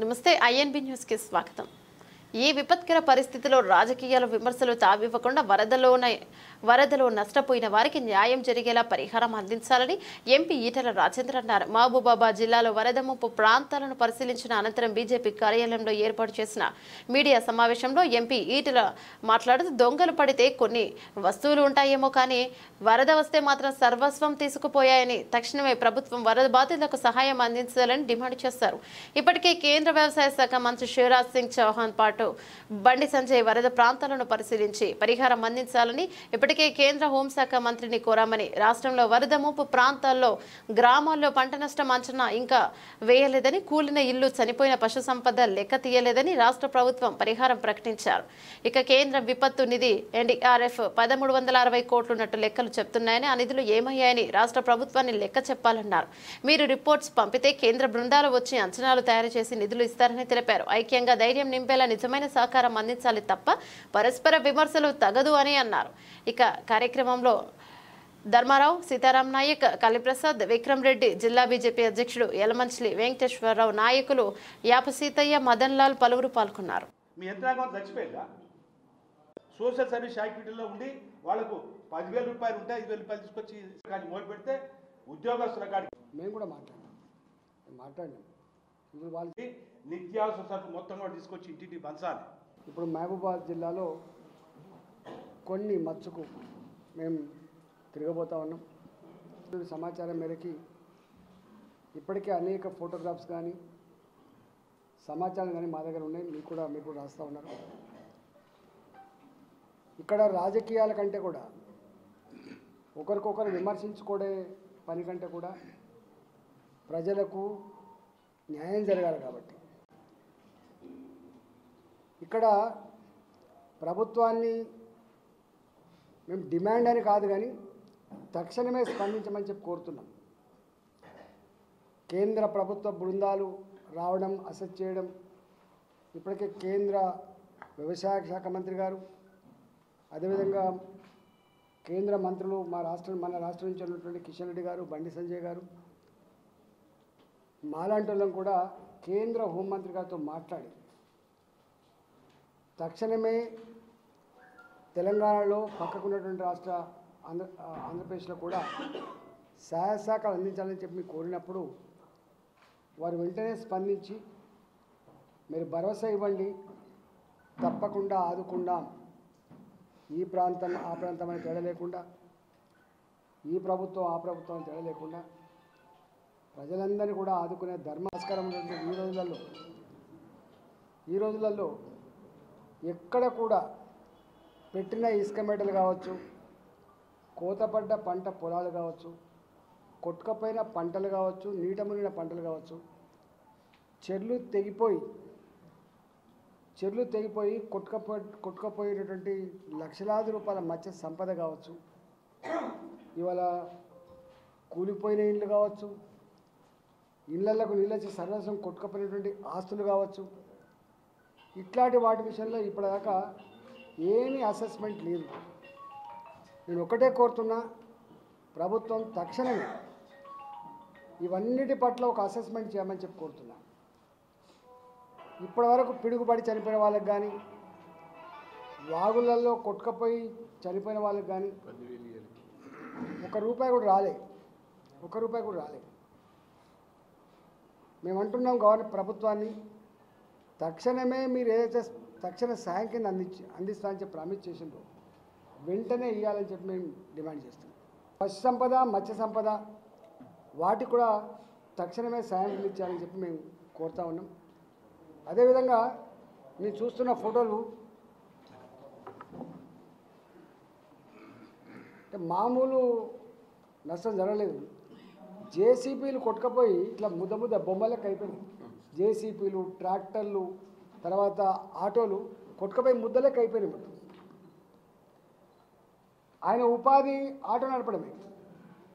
నమస్తే INB news కి స్వాగతం। ఈ విపత్కర పరిస్థితిలో రాజకీయాల విమర్శలు తావివ్వకుండా వరదలో నష్టపోయిన వారికి న్యాయం జరిగేలా పరిహారం అందించాలని ఎంపీ ఈటెల రాజేందర్ అన్నారు। మహబూబాబాద్ జిల్లాలో వరద ముప్పు ప్రాంతాలను పరిశీలించిన అనంతరం బీజేపీ కార్యాలయంలో ఏర్పాటు చేసిన మీడియా సమావేశంలో ఎంపీ ఈటెల మాట్లాడుతూ దొంగలు పడితే కొన్ని వస్తువులు ఉంటాయేమో కానీ వరద వస్తే మాత్రం సర్వస్వం తీసుకుపోయాయని తక్షణమే ప్రభుత్వం వరద బాధితులకు సహాయం అందించాలని డిమాండ్ చేశారు। ఇప్పటికే కేంద్ర వ్యవసాయ శాఖ మంత్రి శివరాజ్ సింగ్ చౌహాన్ పాటు బండి సంజయ్ వరద ప్రాంతాలను పరిశీలించి పరిహారం అందించాలని ఇప్పటికే కేంద్ర హోంశాఖ మంత్రిని కోరామని, రాష్ట్రంలో వరద ముప్పు ప్రాంతాల్లో గ్రామాల్లో పంట నష్టం అంచనా ఇంకా వేయలేదని, కూలిన ఇల్లు చనిపోయిన పశు సంపద లెక్క తీయలేదని రాష్ట్ర ప్రభుత్వం పరిహారం ప్రకటించారు। ఇక కేంద్ర విపత్తు నిధి ఎన్డీఆర్ఎఫ్ 1360 కోట్లున్నట్టు లెక్కలు చెప్తున్నాయని, ఆ నిధులు ఏమయ్యాయని రాష్ట్ర ప్రభుత్వాన్ని లెక్క చెప్పాలన్నారు। మీరు రిపోర్ట్స్ పంపితే కేంద్ర బృందాలు వచ్చి అంచనాలు తయారు చేసి నిధులు ఇస్తారని తెలిపారు। ఐక్యంగా ధైర్యం నింపేలా నిజమైన సహకారం అందించాలి తప్ప పరస్పర విమర్శలు తగదు అని అన్నారు। ఇక కార్యక్రమంలో ధర్మారావు, సీతారాం నాయక్, కలిప్రసాద్, విక్రమ్ రెడ్డి, జిల్లా బీజేపీ అధ్యక్షుడు యలమంచిలి వెంకటేశ్వరరావు, నాయకులు యాప సీతయ్య, మదన్ లాల్ పలువురు పాల్గొన్నారు। మీ యంత్రాంగం చచ్చిపోయిందా? సోషల్ సర్వీస్ యాక్టివిటీలో ఉండి వాళ్ళకు 10,000 రూపాయలు ఉంటే 5,000 రూపాయలు తీసుకొచ్చి కానీ మోటు పెడితే ఉద్యోగస్తుల కాడికి మేము కూడా మాట్లాడినాం ఇప్పుడు వాళ్ళకి నిత్యావసర సరుకు మొత్తం కూడా తీసుకొచ్చి ఇంటింటి పంచాలి। ఇప్పుడు మహబూబాబాద్ జిల్లాలో కొన్ని మచ్చుకు మేము తిరగబోతా ఉన్నాం। సమాచారం మేరకి ఇప్పటికే అనేక ఫోటోగ్రాఫ్స్ కానీ సమాచారం కానీ మా దగ్గర ఉన్నాయి, మీరు కూడా రాస్తూ ఉన్నారు। ఇక్కడ రాజకీయాల కంటే కూడా ఒకరికొకరు విమర్శించుకోడే పని కంటే కూడా ప్రజలకు న్యాయం జరగాలి కాబట్టి ఇక్కడ ప్రభుత్వాన్ని మేము డిమాండ్ అని కాదు కానీ తక్షణమే స్పందించమని చెప్పి కోరుతున్నాం। కేంద్ర ప్రభుత్వ బృందాలు రావడం, అసెస్ చేయడం, ఇప్పటికే కేంద్ర వ్యవసాయ శాఖ మంత్రి గారు, అదేవిధంగా కేంద్ర మంత్రులు మన రాష్ట్రం నుంచి ఉన్నటువంటి కిషన్ రెడ్డి గారు, బండి సంజయ్ గారు, మాలాంటి వాళ్ళం కూడా కేంద్ర హోంమంత్రి గారితో మాట్లాడి తక్షణమే తెలంగాణలో పక్కకున్నటువంటి రాష్ట్ర ఆంధ్రప్రదేశ్లో కూడా సహాయ సహకారాలు అందించాలని చెప్పి కోరినప్పుడు వారు వెంటనే స్పందించి మీరు భరోసా ఇవ్వండి, తప్పకుండా ఆదుకుందాం, ఈ ప్రాంతం ఆ ప్రాంతం అని తేడా లేకుండా, ఈ ప్రభుత్వం ఆ ప్రభుత్వం అని తేడా లేకుండా ప్రజలందరినీ కూడా ఆదుకునే ధర్మాస్కారం ఉన్నటువంటి ఈ రోజులలో ఎక్కడ కూడా పెట్టిన ఇసుక మేటలు కావచ్చు, కోతపడ్డ పంట పొలాలు కావచ్చు, కొట్టుకపోయిన పంటలు కావచ్చు, నీట మునిగిన పంటలు కావచ్చు, చెర్లు తెగిపోయి కొట్టుకపోయినటువంటి లక్షలాది రూపాయల మత్స్య సంపద కావచ్చు, ఇవాళ కూలిపోయిన ఇళ్ళు కావచ్చు, ఇళ్లకు నీళ్ళొచ్చి సర్వస్వం కొట్టుకపోయినటువంటి ఆస్తులు కావచ్చు, ఇట్లాంటి వాటి విషయంలో ఇప్పటిదాకా ఏమీ అసెస్మెంట్ లేదు। నేను ఒకటే కోరుతున్నా, ప్రభుత్వం తక్షణమే ఇవన్నిటి పట్ల ఒక అసెస్మెంట్ చేయమని చెప్పి కోరుతున్నా। ఇప్పటివరకు పిడుగుపడి చనిపోయిన వాళ్ళకి కానీ, వాగులలో కొట్టుకపోయి చనిపోయిన వాళ్ళకి కానీ ₹1 కూడా రాలే, ₹1 కూడా రాలే। మేము అంటున్నాం ప్రభుత్వాన్ని తక్షణమే మీరు ఏదైతే తక్షణ సాయం కింద అందిస్తా అని చెప్పి ప్రామిస్ చేసిందో వెంటనే ఇవ్వాలని చెప్పి మేము డిమాండ్ చేస్తున్నాం। పశు సంపద, మత్స్య సంపద వాటికి కూడా తక్షణమే సాయం అందించాలని చెప్పి మేము కోరుతా ఉన్నాం। అదేవిధంగా నేను చూస్తున్న ఫోటోలు అంటే మామూలు నష్టం జరగలేదు, జేసీబీలు కొట్టుకపోయి ఇట్లా ముద్ద బొమ్మలకు అయిపోయినాయి। జేసీబీలు, ట్రాక్టర్లు, తర్వాత ఆటోలు కొట్టుకపోయి ముద్దలకు అయిపోయినాయి మొత్తం। ఆయన ఉపాధి ఆటో నడపడమే,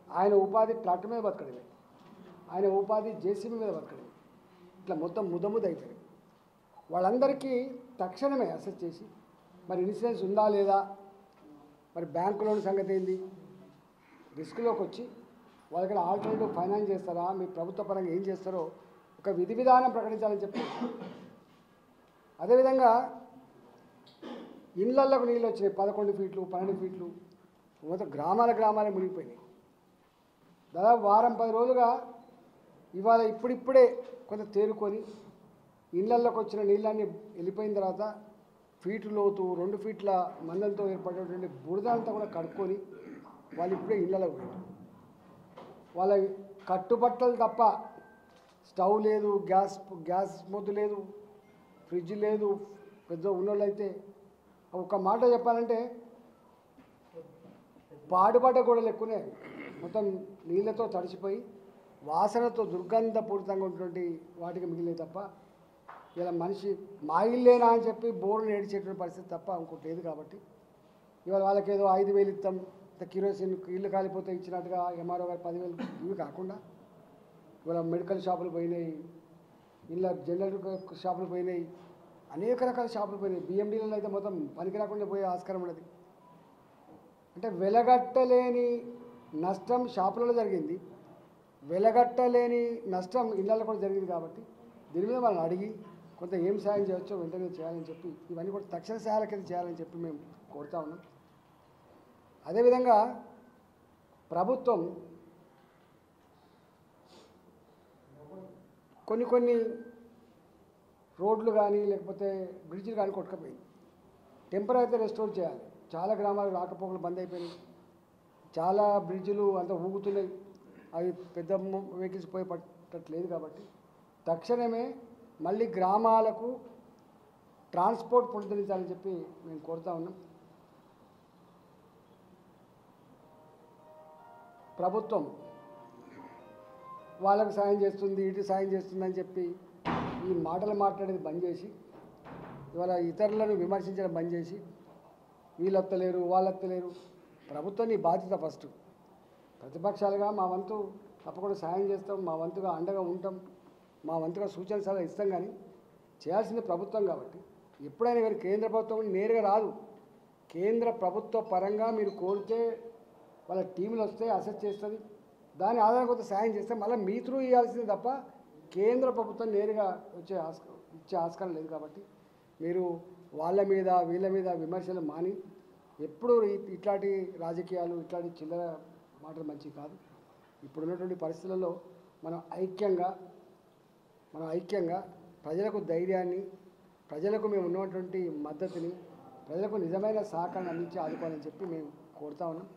ఆయన ఉపాధి ట్రాక్టర్ మీద బతకడమే, ఆయన ఉపాధి జేసీబీ మీద బతకడమే, ఇట్లా మొత్తం ముద్ద అయిపోయినాయి। వాళ్ళందరికీ తక్షణమే అసెస్ చేసి మరి ఇన్సూరెన్స్ ఉందా లేదా, మరి బ్యాంకు లోన్ సంగతి ఏంది, రిస్క్లోకి వచ్చి వాళ్ళకి ఆల్టర్నేటివ్ ఫైనాన్స్ చేస్తారా, మీ ప్రభుత్వ పరంగా ఏం చేస్తారో ఒక విధి విధానం ప్రకటించాలని చెప్పి. అదేవిధంగా ఇళ్లలకు నీళ్ళు వచ్చినాయి, 11 ఫీట్లు 12 ఫీట్లు, మొత్తం గ్రామాలే మునిగిపోయినాయి. దాదాపు వారం 10 రోజులుగా ఇవాళ ఇప్పుడిప్పుడే కొంత తేరుకొని ఇళ్లలోకి వచ్చిన నీళ్ళన్నీ వెళ్ళిపోయిన తర్వాత ఫీటు లోతు 2 ఫీట్ల మందంతో ఏర్పడినటువంటి బురద అంతా కూడా కడుక్కొని వాళ్ళు ఇప్పుడే ఇళ్లలోకి పోయారు. వాళ్ళ కట్టుబట్టలు తప్ప స్టవ్ లేదు, గ్యాస్ మొద్దు లేదు, ఫ్రిడ్జ్ లేదు. పెద్ద ఉన్నోళ్ళైతే ఒక మాట చెప్పాలంటే పాడుపడ్డ గోడలు ఎక్కువనే మొత్తం నీళ్ళతో తడిసిపోయి వాసనతో దుర్గంధపూరితంగా ఉన్నటువంటి వాటికి మిగిలినవి తప్ప ఇలా మనిషి మా ఇల్లేనా అని చెప్పి బోర్డును ఏడిచేటువంటి పరిస్థితి తప్ప ఇంకోటి లేదు. కాబట్టి ఇవాళ వాళ్ళకి ఏదో 5,000 ఇస్తాం, కిరోసిన్ ఇల్లు కాలిపోతే ఇచ్చినట్టుగా ఎంఆర్ఓ గారు 10,000 ఇవి కాకుండా ఇవాళ మెడికల్ షాపులు పోయినాయి, ఇలా జనరల్ షాపులు పోయినాయి, అనేక రకాల షాపులు పోయినాయి. బిఎండీలలో అయితే మొత్తం పనికి రాకుండా పోయే ఆస్కారం ఉన్నది. అంటే వెలగట్టలేని నష్టం షాపులలో జరిగింది, వెలగట్టలేని నష్టం ఇళ్లలో కూడా జరిగింది. కాబట్టి దీని మీద వాళ్ళని అడిగి కొంత ఏం సాయం చేయవచ్చో వెంటనే చేయాలని చెప్పి, ఇవన్నీ కూడా తక్షణ సహాయాల కింద చేయాలని చెప్పి మేము కోరుతా ఉన్నాం. అదేవిధంగా ప్రభుత్వం కొన్ని రోడ్లు కానీ లేకపోతే బ్రిడ్జ్లు కానీ కొట్టుకుపోయింది. టెంపరీ అయితే రెస్టోర్ చేయాలి. చాలా గ్రామాలు రాకపోకలు బంద్ అయిపోయినాయి, చాలా బ్రిడ్జ్లు అంతా ఊగుతున్నాయి, అవి పెద్ద వెహికల్స్ పోయి పట్టట్లేదు. కాబట్టి తక్షణమే మళ్ళీ గ్రామాలకు ట్రాన్స్పోర్ట్ పునరుద్ధరించాలని చెప్పి మేము కోరుతా ఉన్నాం. ప్రభుత్వం వాళ్ళకు సాయం చేస్తుంది, ఇటు సాయం చేస్తుందని చెప్పి ఈ మాటలు మాట్లాడేది బంద్ చేసి, ఇవాళ ఇతరులను విమర్శించడం బంద్ చేసి వీళ్ళు వత్తలేరు వాళ్ళు వత్తలేరు. ప్రభుత్వం నీ బాధ్యత ఫస్ట్. ప్రతిపక్షాలుగా మా వంతు తప్పకుండా సాయం చేస్తాం, మా వంతుగా అండగా ఉంటాం, మా వంతుగా సూచన సలహా ఇస్తాం. కానీ చేయాల్సింది ప్రభుత్వం. కాబట్టి ఎప్పుడైనా మీరు కేంద్ర ప్రభుత్వం నేరుగా రాదు, కేంద్ర ప్రభుత్వ పరంగా మీరు కోరితే వాళ్ళ టీంలు వస్తే అసెస్ చేస్తుంది, దాని ఆధారం కొంత సాయం చేస్తే మళ్ళీ మీ త్రూ ఇవ్వాల్సింది తప్ప కేంద్ర ప్రభుత్వం నేరుగా ఇచ్చే ఆస్కారం లేదు. కాబట్టి మీరు వాళ్ళ మీద వీళ్ళ మీద విమర్శలు మాని ఎప్పుడు ఇట్లాంటి రాజకీయాలు ఇట్లాంటి చిల్లర మాటలు మంచివి కాదు. ఇప్పుడున్నటువంటి పరిస్థితులలో మనం ఐక్యంగా ప్రజలకు ధైర్యాన్ని, ప్రజలకు మేము ఉన్నటువంటి మద్దతుని, ప్రజలకు నిజమైన సహకారాన్ని అందించి ఆదుకోవాలని చెప్పి మేము కోరుతా ఉన్నాం.